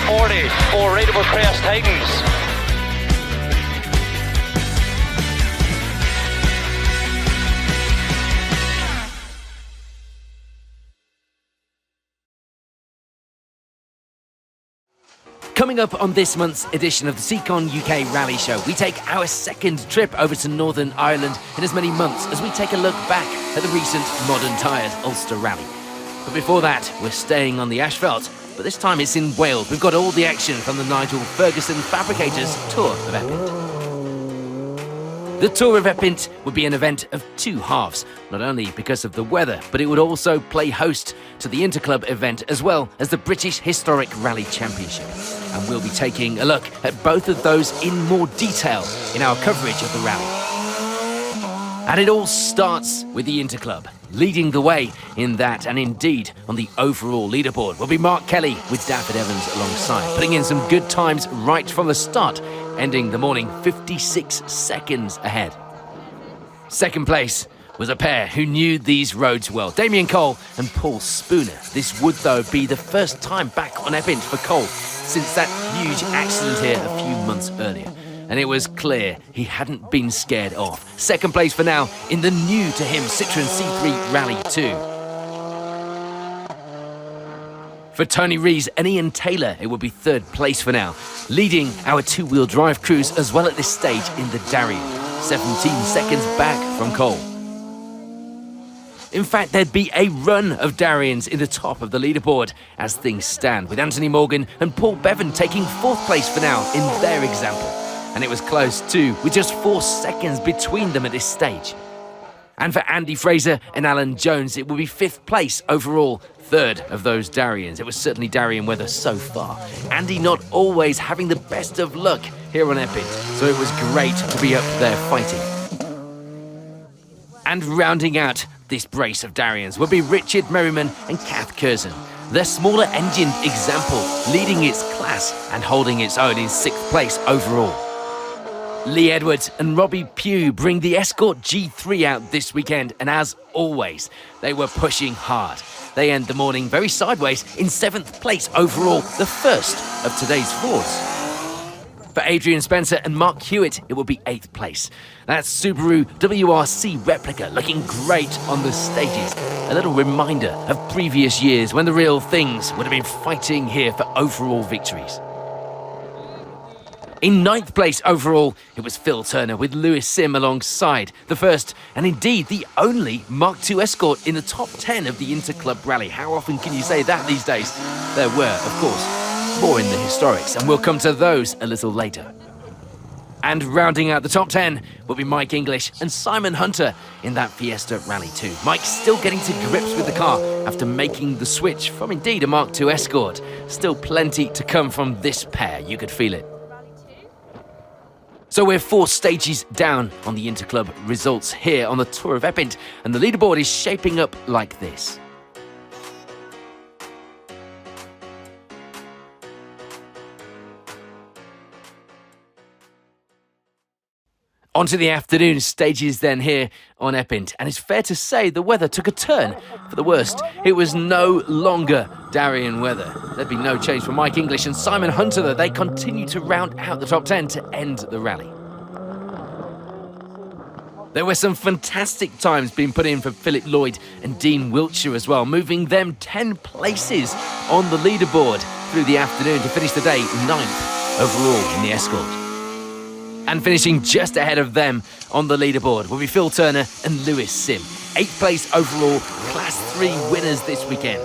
40 for Raidable Crest Titans. Coming up on this month's edition of the SeaconUK Rally Show, we take our second trip over to Northern Ireland in as many months as we take a look back at the recent modern tyred Ulster Rally. But before that, we're staying on the asphalt, but this time it's in Wales. We've got all the action from the Nigel Ferguson Fabricators Tour of Epynt. The Tour of Epynt would be an event of two halves, not only because of the weather, but it would also play host to the Interclub event as well as the British Historic Rally Championship. And we'll be taking a look at both of those in more detail in our coverage of the rally. And it all starts with the Interclub. Leading the way in that, and indeed on the overall leaderboard, will be Mark Kelly with David Evans alongside, putting in some good times right from the start, ending the morning 56 seconds ahead. Second place was a pair who knew these roads well, Damien Cole and Paul Spooner. This would, though, be the first time back on Epynt for Cole since that huge accident here a few months earlier. And it was clear he hadn't been scared off. Second place for now in the new to him Citroën C3 Rally 2. For Tony Rees and Ian Taylor, it would be third place for now, leading our two-wheel drive crews as well at this stage in the Darien, 17 seconds back from Cole. In fact, there'd be a run of Darians in the top of the leaderboard as things stand, with Anthony Morgan and Paul Bevan taking fourth place for now in their example. And it was close too, with just 4 seconds between them at this stage. And for Andy Fraser and Alan Jones, it will be fifth place overall, third of those Darians. It was certainly Darien weather so far. Andy not always having the best of luck here on Epynt, so it was great to be up there fighting. And rounding out this brace of Darians will be Richard Merriman and Kath Curzon. Their smaller engine example leading its class and holding its own in sixth place overall. Lee Edwards and Robbie Pugh bring the Escort G3 out this weekend, and as always, they were pushing hard. They end the morning very sideways in seventh place overall, the first of today's Fords. For Adrian Spencer and Mark Hewitt, it will be eighth place. That's Subaru WRC replica looking great on the stages. A little reminder of previous years when the real things would have been fighting here for overall victories. In ninth place overall, it was Phil Turner with Lewis Sim alongside, the first and indeed the only Mark II Escort in the top 10 of the Interclub Rally. How often can you say that these days? There were, of course, more in the historics, and we'll come to those a little later. And rounding out the top 10 will be Mike English and Simon Hunter in that Fiesta Rally 2. Mike still getting to grips with the car after making the switch from indeed a Mark II Escort. Still plenty to come from this pair, you could feel it. So we're 4 stages down on the Interclub results here on the Tour of Epynt, and the leaderboard is shaping up like this. On to the afternoon stages then here on Epynt, and it's fair to say the weather took a turn for the worst. It was no longer Darien weather. There'd be no change for Mike English and Simon Hunter, though. They continue to round out the top 10 to end the rally. There were some fantastic times being put in for Philip Lloyd and Dean Wiltshire as well, moving them 10 places on the leaderboard through the afternoon to finish the day 9th overall in the Escort. And finishing just ahead of them on the leaderboard will be Phil Turner and Lewis Sim. 8th place overall, Class 3 winners this weekend.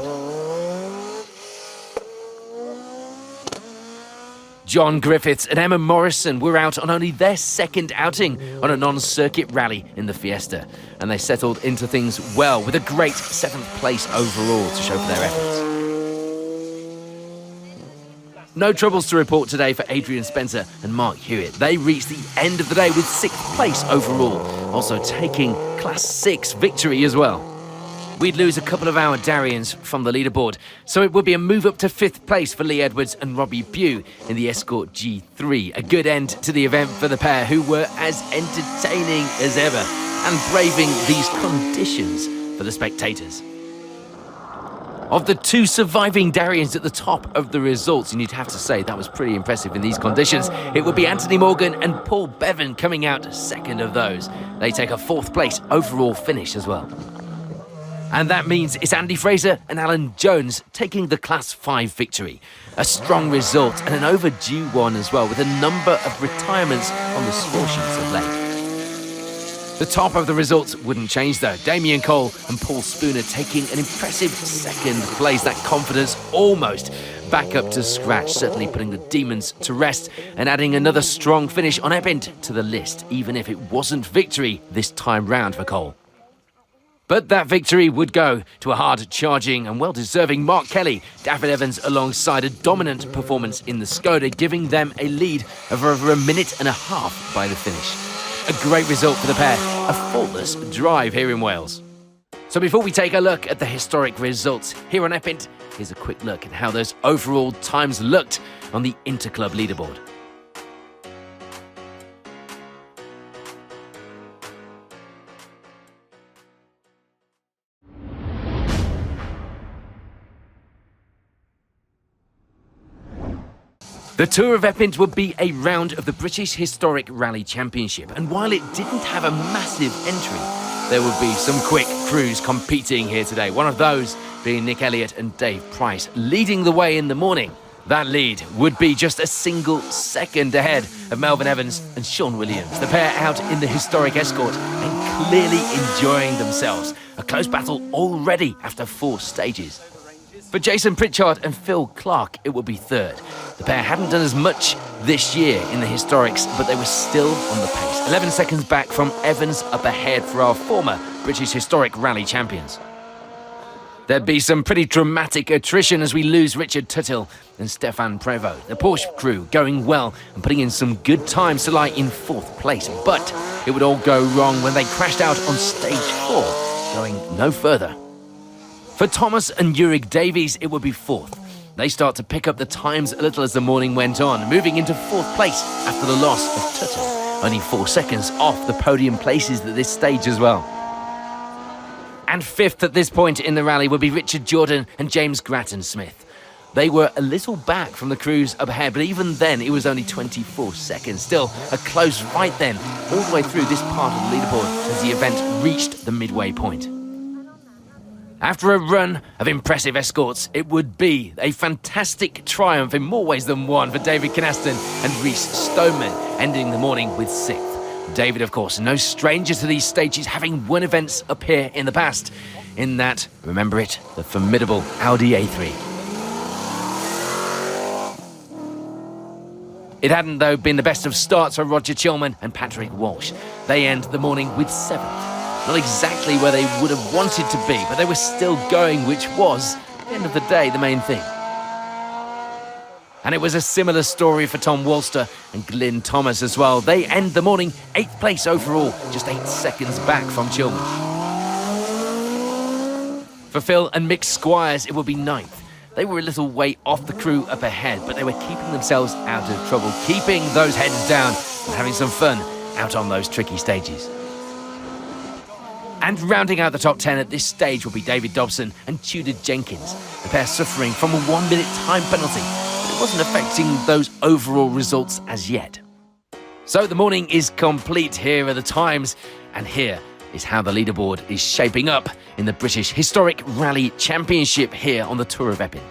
John Griffiths and Emma Morrison were out on only their second outing on a non-circuit rally in the Fiesta, and they settled into things well with a great 7th place overall to show for their efforts. No troubles to report today for Adrian Spencer and Mark Hewitt. They reached the end of the day with 6th place overall, also taking Class 6 victory as well. We'd lose a couple of our Darians from the leaderboard, so it would be a move up to 5th place for Lee Edwards and Robbie Pugh in the Escort G3. A good end to the event for the pair, who were as entertaining as ever and braving these conditions for the spectators. Of the two surviving Darians at the top of the results, and you'd have to say that was pretty impressive in these conditions, it would be Anthony Morgan and Paul Bevan coming out second of those. They take a fourth place overall finish as well. And that means it's Andy Fraser and Alan Jones taking the Class 5 victory. A strong result and an overdue one as well, with a number of retirements on the score sheets of late. The top of the results wouldn't change though. Damien Cole and Paul Spooner taking an impressive second place. That confidence almost back up to scratch, certainly putting the Demons to rest and adding another strong finish on Epynt to the list, even if it wasn't victory this time round for Cole. But that victory would go to a hard-charging and well-deserving Mark Kelly. David Evans alongside a dominant performance in the Skoda, giving them a lead of over a minute and a half by the finish. A great result for the pair, a faultless drive here in Wales. So before we take a look at the historic results here on Epynt, here's a quick look at how those overall times looked on the Interclub leaderboard. The Tour of Epynt would be a round of the British Historic Rally Championship, and while it didn't have a massive entry, there would be some quick crews competing here today. One of those being Nick Elliott and Dave Price, leading the way in the morning. That lead would be just a single second ahead of Melvin Evans and Sean Williams. The pair out in the historic escort and clearly enjoying themselves. A close battle already after 4 stages. For Jason Pritchard and Phil Clark, it would be third. The pair hadn't done as much this year in the historics, but they were still on the pace. 11 seconds back from Evans, up ahead for our former British Historic Rally champions. There'd be some pretty dramatic attrition as we lose Richard Tuthill and Stefan Prevost. The Porsche crew going well and putting in some good times to lie in 4th place. But it would all go wrong when they crashed out on stage 4, going no further. For Thomas and Uric Davies, it would be 4th. They start to pick up the times a little as the morning went on, moving into 4th place after the loss of Tuthill. Only 4 seconds off the podium places at this stage as well. And 5th at this point in the rally would be Richard Jordan and James Grattan-Smith. They were a little back from the crews up ahead, but even then it was only 24 seconds. Still a close fight then, all the way through this part of the leaderboard as the event reached the midway point. After a run of impressive escorts, it would be a fantastic triumph in more ways than one for David Kynaston and Rhys Stoneman, ending the morning with 6th. David, of course, no stranger to these stages, having won events up here in the past. In that, remember it, the formidable Audi A3. It hadn't, though, been the best of starts for Roger Chilman and Patrick Walsh. They end the morning with 7th. Not exactly where they would have wanted to be, but they were still going, which was, at the end of the day, the main thing. And it was a similar story for Tom Ulster and Glyn Thomas as well. They end the morning 8th place overall, just 8 seconds back from Chilman. For Phil and Mick Squires, it will be 9th. They were a little way off the crew up ahead, but they were keeping themselves out of trouble, keeping those heads down and having some fun out on those tricky stages. And rounding out the top 10 at this stage will be David Dobson and Tudor Jenkins, the pair suffering from a 1-minute time penalty, but it wasn't affecting those overall results as yet. So the morning is complete. Here are the times, and here is how the leaderboard is shaping up in the British Historic Rally Championship here on the Tour of Epynt.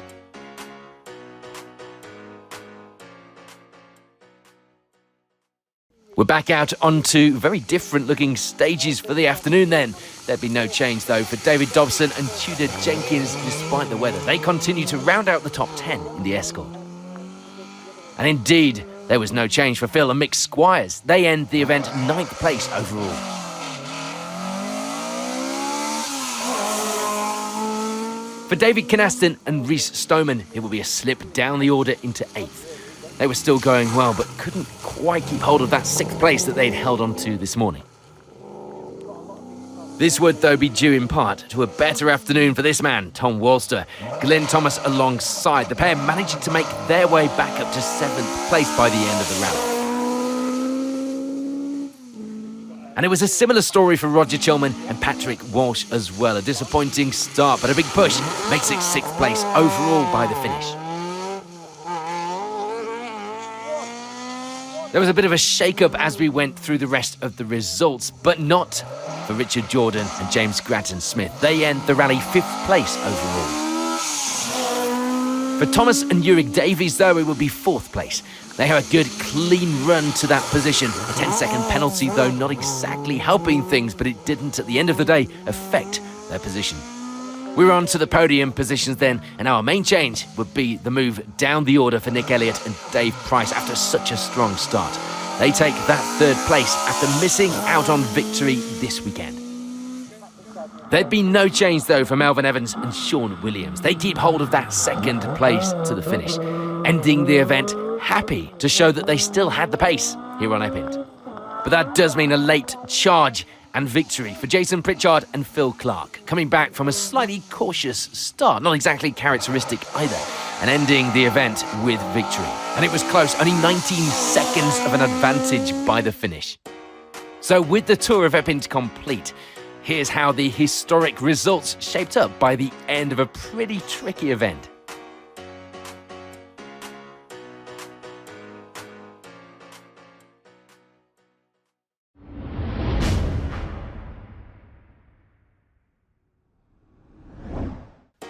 We're back out onto very different looking stages for the afternoon then. There'd be no change though for David Dobson and Tudor Jenkins despite the weather. They continue to round out the top 10 in the escort. And indeed, there was no change for Phil and Mick Squires. They end the event 9th place overall. For David Kynaston and Rhys Stoneman, it will be a slip down the order into 8th. They were still going well, but couldn't quite keep hold of that 6th place that they'd held on to this morning. This would, though, be due in part to a better afternoon for this man, Tom Walster. Glyn Thomas alongside, the pair managing to make their way back up to 7th place by the end of the rally. And it was a similar story for Roger Chilman and Patrick Walsh as well. A disappointing start, but a big push makes it 6th place overall by the finish. There was a bit of a shake-up as we went through the rest of the results, but not for Richard Jordan and James Grattan-Smith. They end the rally 5th place overall. For Thomas and Uric Davies, though, it would be 4th place. They have a good, clean run to that position. A 10-second penalty, though, not exactly helping things, but it didn't, at the end of the day, affect their position. We're on to the podium positions then, and our main change would be the move down the order for Nick Elliott and Dave Price after such a strong start. They take that 3rd place after missing out on victory this weekend. There'd be no change, though, for Melvin Evans and Sean Williams. They keep hold of that 2nd place to the finish, ending the event happy to show that they still had the pace here on Epynt. But that does mean a late charge and victory for Jason Pritchard and Phil Clark, coming back from a slightly cautious start, not exactly characteristic either, and ending the event with victory. And it was close, only 19 seconds of an advantage by the finish. So with the Tour of Epynt complete, here's how the historic results shaped up by the end of a pretty tricky event.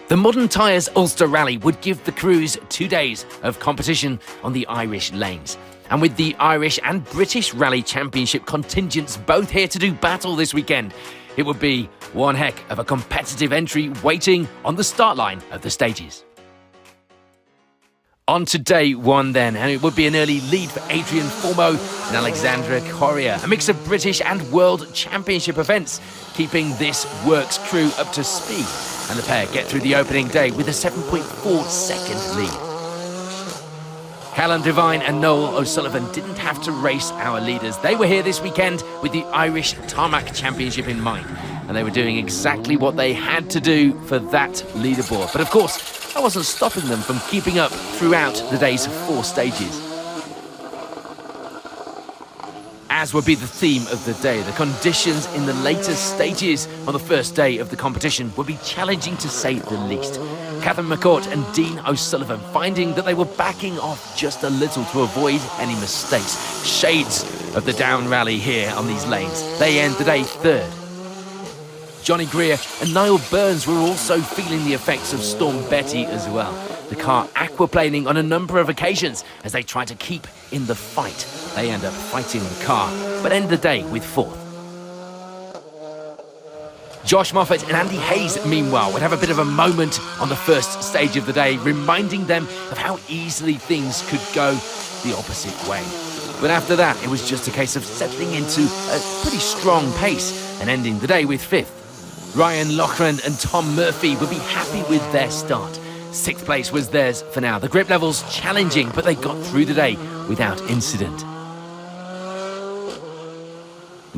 The Modern Tyres Ulster Rally would give the crews 2 days of competition on the Irish lanes. And with the Irish and British Rally Championship contingents both here to do battle this weekend, it would be one heck of a competitive entry waiting on the start line of the stages. On to day 1 then, and it would be an early lead for Adrian Formeau and Alexandra Correa. A mix of British and World Championship events, keeping this Works crew up to speed. And the pair get through the opening day with a 7.4 second lead. Callum Devine and Noel O'Sullivan didn't have to race our leaders. They were here this weekend with the Irish Tarmac Championship in mind, and they were doing exactly what they had to do for that leaderboard. But of course, that wasn't stopping them from keeping up throughout the day's 4 stages. As would be the theme of the day, the conditions in the later stages on the first day of the competition would be challenging to say the least. Catherine McCourt and Dean O'Sullivan finding that they were backing off just a little to avoid any mistakes. Shades of the down rally here on these lanes. They end the day 3rd. Johnny Greer and Niall Burns were also feeling the effects of Storm Betty as well. The car aquaplaning on a number of occasions as they try to keep in the fight. They end up fighting the car, but end the day with 4th. Josh Moffat and Andy Hayes, meanwhile, would have a bit of a moment on the first stage of the day, reminding them of how easily things could go the opposite way. But after that, it was just a case of settling into a pretty strong pace and ending the day with 5th. Ryan Loughran and Tom Murphy would be happy with their start. 6th place was theirs for now. The grip levels challenging, but they got through the day without incident.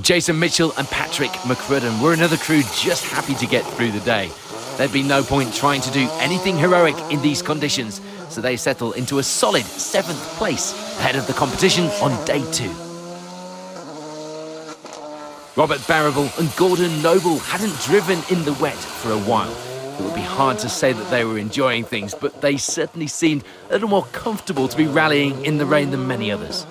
Jason Mitchell and Patrick McCrudden were another crew just happy to get through the day. There'd be no point trying to do anything heroic in these conditions, so they settle into a solid 7th place ahead of the competition on day 2. Robert Barrable and Gordon Noble hadn't driven in the wet for a while. It would be hard to say that they were enjoying things, but they certainly seemed a little more comfortable to be rallying in the rain than many others.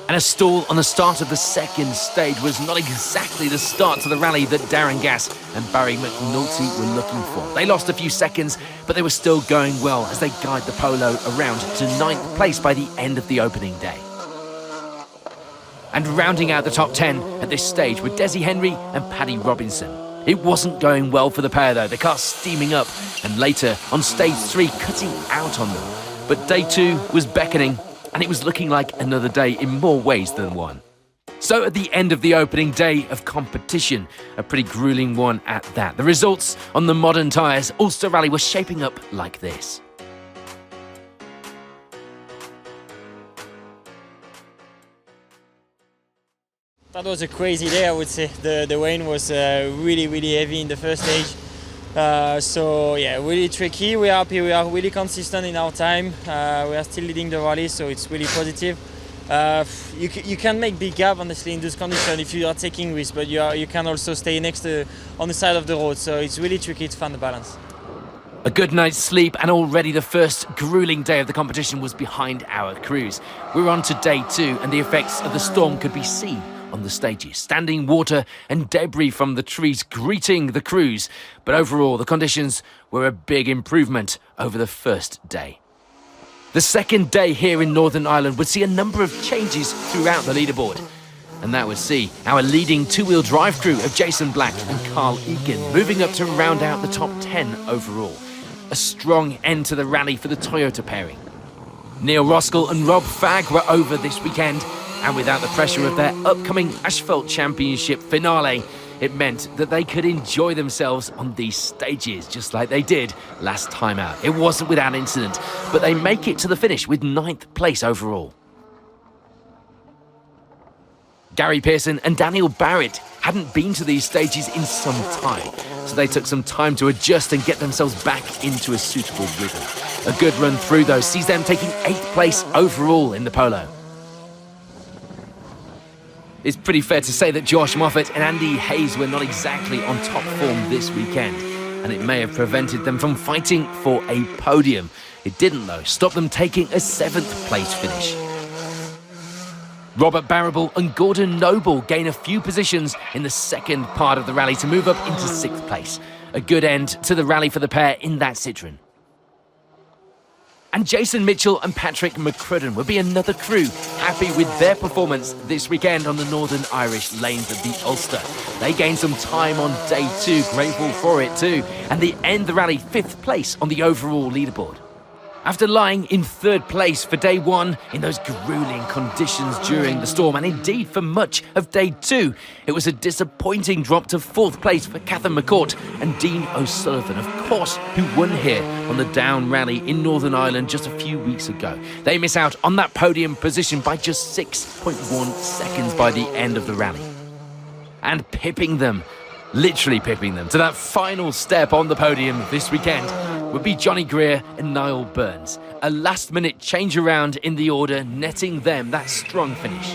And a stall on the start of the 2nd stage was not exactly the start to the rally that Darren Gass and Barry McNulty were looking for. They lost a few seconds, but they were still going well as they guide the polo around to 9th place by the end of the opening day. And rounding out the top 10 at this stage were Desi Henry and Paddy Robinson. It wasn't going well for the pair though, the car steaming up and later on stage 3 cutting out on them. But day 2 was beckoning and it was looking like another day in more ways than one. So at the end of the opening day of competition, a pretty grueling one at that. The results on the Modern Tyres Ulster Rally were shaping up like this. That was a crazy day, I would say. The rain was really heavy in the first stage. So yeah, really tricky. We're happy, we are really consistent in our time. We are still leading the rally, so it's really positive. You can make big gap honestly in this condition if you are taking risks, but you can also stay next to on the side of the road. So it's really tricky to find the balance. A good night's sleep, and already the first grueling day of the competition was behind our crews. We're on to day 2, and the effects of the storm could be seen on the stages. Standing water and debris from the trees greeting the crews. But overall, the conditions were a big improvement over the first day. The second day here in Northern Ireland would see a number of changes throughout the leaderboard. And that would see our leading two-wheel drive crew of Jason Black and Carl Egan moving up to round out the top 10 overall. A strong end to the rally for the Toyota pairing. Neil Roskell and Rob Fagg were over this weekend, and without the pressure of their upcoming Asphalt Championship finale, it meant that they could enjoy themselves on these stages, just like they did last time out. It wasn't without incident, but they make it to the finish with 9th place overall. Gary Pearson and Daniel Barrett hadn't been to these stages in some time, so they took some time to adjust and get themselves back into a suitable rhythm. A good run through, though, sees them taking 8th place overall in the polo. It's pretty fair to say that Josh Moffat and Andy Hayes were not exactly on top form this weekend, and it may have prevented them from fighting for a podium. It didn't, though, stop them taking a 7th place finish. Robert Barrable and Gordon Noble gain a few positions in the second part of the rally to move up into 6th place. A good end to the rally for the pair in that Citroen. And Jason Mitchell and Patrick McCrudden would be another crew happy with their performance this weekend on the Northern Irish lanes of the Ulster. They gained some time on day 2, grateful for it too, and they end the rally 5th place on the overall leaderboard. After lying in 3rd place for day 1 in those grueling conditions during the storm, and indeed for much of day 2, it was a disappointing drop to 4th place for Catherine McCourt and Dean O'Sullivan, of course, who won here on the Down Rally in Northern Ireland just a few weeks ago. They miss out on that podium position by just 6.1 seconds by the end of the rally. And pipping them, literally pipping them, to that final step on the podium this weekend would be Johnny Greer and Niall Burns. A last-minute change around in the order, netting them that strong finish.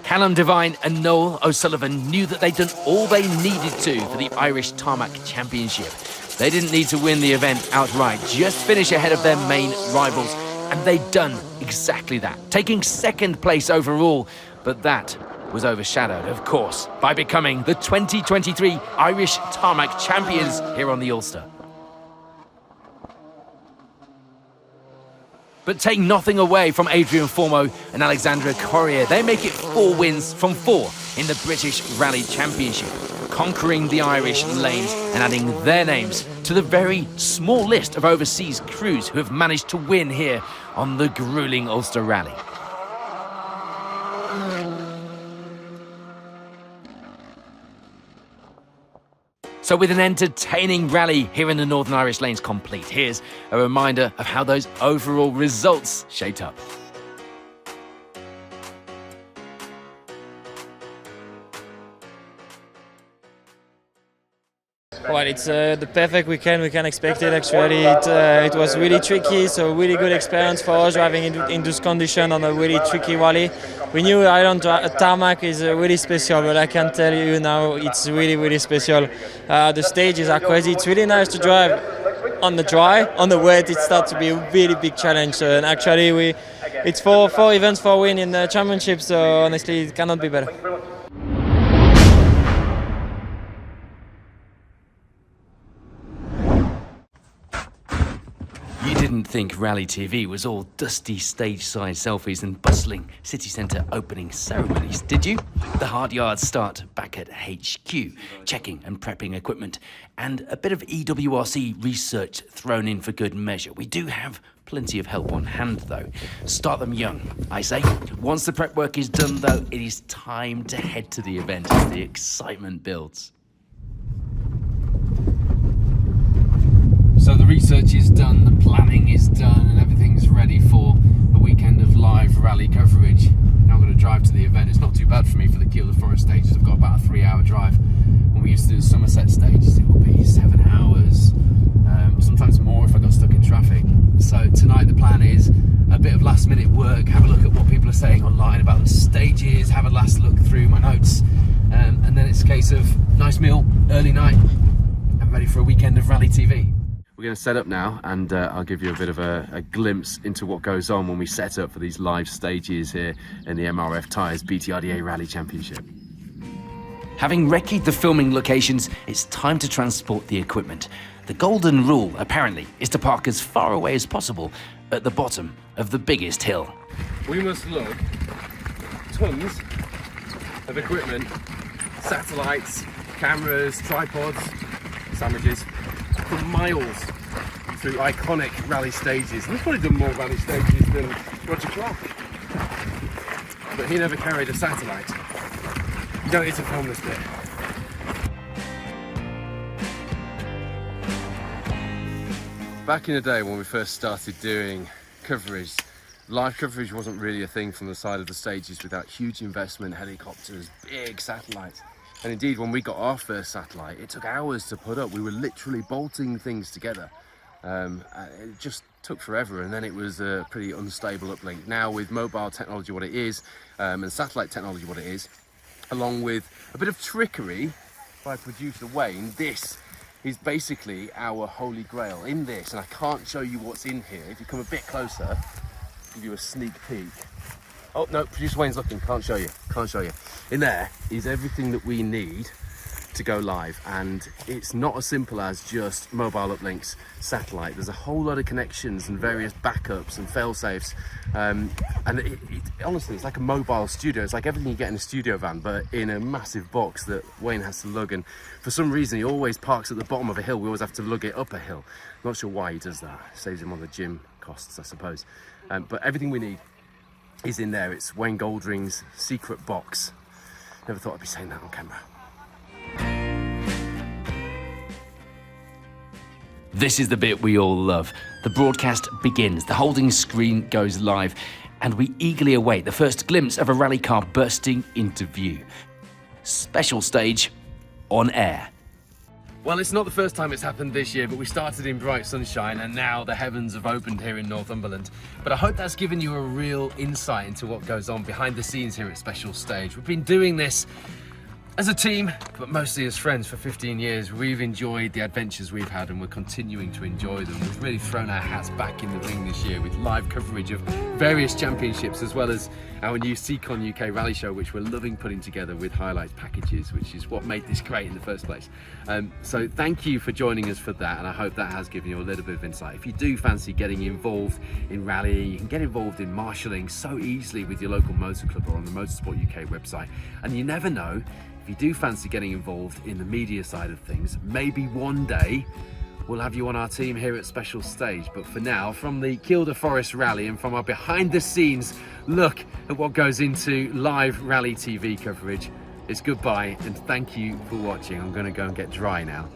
Callum Devine and Noel O'Sullivan knew that they'd done all they needed to for the Irish Tarmac Championship. They didn't need to win the event outright, just finish ahead of their main rivals, and they'd done exactly that, taking 2nd place overall, but that was overshadowed, of course, by becoming the 2023 Irish Tarmac Champions here on the Ulster. But take nothing away from Adrian Formeau and Alexandra Corrier. They make it 4 wins from 4 in the British Rally Championship, conquering the Irish lanes and adding their names to the very small list of overseas crews who have managed to win here on the grueling Ulster Rally. So with an entertaining rally here in the Northern Irish lanes complete, here's a reminder of how those overall results shaped up. Well, it's the perfect weekend we can expect it actually. It was really tricky, so really good experience for us driving in this condition on a really tricky rally. We knew Ireland Tarmac is really special, but I can tell you now it's really, really special. The stages are crazy. It's really nice to drive on the dry. On the wet, it starts to be a really big challenge. And actually, it's 4 events for a win in the championship, so honestly, it cannot be better. You didn't think Rally TV was all dusty stage-side selfies and bustling city centre opening ceremonies, did you? The hard yards start back at HQ, checking and prepping equipment, and a bit of EWRC research thrown in for good measure. We do have plenty of help on hand, though. Start them young, I say. Once the prep work is done, though, it is time to head to the event as the excitement builds. So the research is done, the planning is done, and everything's ready for a weekend of live rally coverage. Now I'm going to drive to the event. It's not too bad for me for the Kielder Forest stages. I've got about a 3-hour drive. When we used to do the Somerset stages, it will be 7 hours, sometimes more if I got stuck in traffic. a case of nice meal, early night, and ready for a weekend of rally TV. We're going to set up now, and I'll give you a bit of a glimpse into what goes on when we set up for these live stages here in the MRF Tyres BTRDA Rally Championship. Having recce'd the filming locations, it's time to transport the equipment. The golden rule, apparently, is to park as far away as possible at the bottom of the biggest hill. We must lug tons of equipment, satellites, cameras, tripods, sandwiches, for miles through iconic rally stages. We've probably done more rally stages than Roger Clark, but he never carried a satellite. You don't need to film this bit. Back in the day when we first started doing coverage, live coverage wasn't really a thing from the side of the stages without huge investment, helicopters, big satellites. And indeed, when we got our first satellite, it took hours to put up. We were literally bolting things together. It just took forever, and then it was a pretty unstable uplink. Now with mobile technology what it is, and satellite technology what it is, along with a bit of trickery by producer Wayne, this is basically our holy grail. In this, and I can't show you what's in here, if you come a bit closer, I'll give you a sneak peek. Oh no, producer Wayne's looking, can't show you. In there is everything that we need to go live, and it's not as simple as just mobile uplinks, satellite. There's a whole lot of connections and various backups and fail-safes, and honestly, it's like a mobile studio. It's like everything you get in a studio van, but in a massive box that Wayne has to lug, and for some reason he always parks at the bottom of a hill. We always have to lug it up a hill. Not sure why he does that. Saves him on the gym costs, I suppose. But everything we need is in there. It's Wayne Goldring's secret box. Never thought I'd be saying that on camera. This is the bit we all love. The broadcast begins, the holding screen goes live, and we eagerly await the first glimpse of a rally car bursting into view. Special stage on air. Well, it's not the first time it's happened this year, but we started in bright sunshine and now the heavens have opened here in Northumberland. But I hope that's given you a real insight into what goes on behind the scenes here at Special Stage. We've been doing this as a team, but mostly as friends for 15 years. We've enjoyed the adventures we've had, and we're continuing to enjoy them. We've really thrown our hats back in the ring this year with live coverage of various championships, as well as our new SeaconUK rally show, which we're loving putting together with highlights packages, which is what made this great in the first place. So thank you for joining us for that, and I hope that has given you a little bit of insight. If you do fancy getting involved in rallying, you can get involved in marshalling so easily with your local motor club or on the Motorsport UK website. And you never know, if you do fancy getting involved in the media side of things, maybe one day we'll have you on our team here at Special Stage. But for now, from the Kielder Forest Rally and from our behind the scenes look at what goes into live rally TV coverage, it's goodbye and thank you for watching. I'm going to go and get dry now.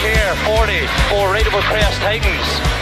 Care 40 for Rateable Crest Titans.